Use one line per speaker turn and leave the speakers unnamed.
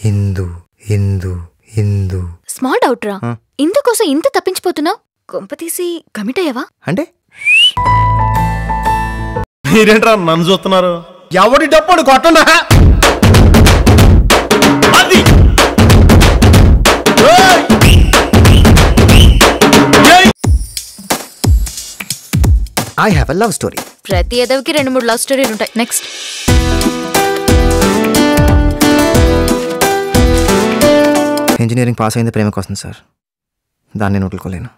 ఇందు ఇందు ఇందు.
Small doubt రా, ఇందుకోసం ఇంత తప్పించిపోతున్నావు? కొంప తీసి కమిట్ అయ్యావా?
అంటే
మీరేంట్రా నన్ను చూస్తున్నారు? ఎవడి డప్పుడు కొట్టండా?
I have a love story.
ప్రతి ఎదవికి 2-3 లవ్ స్టోరీలు ఉంటాయి. నెక్స్ట్.
ఇంజనీరింగ్ పాస్ అయింది ప్రేమ కోసం సార్, దాన్ని నేను వదులుకోలేను.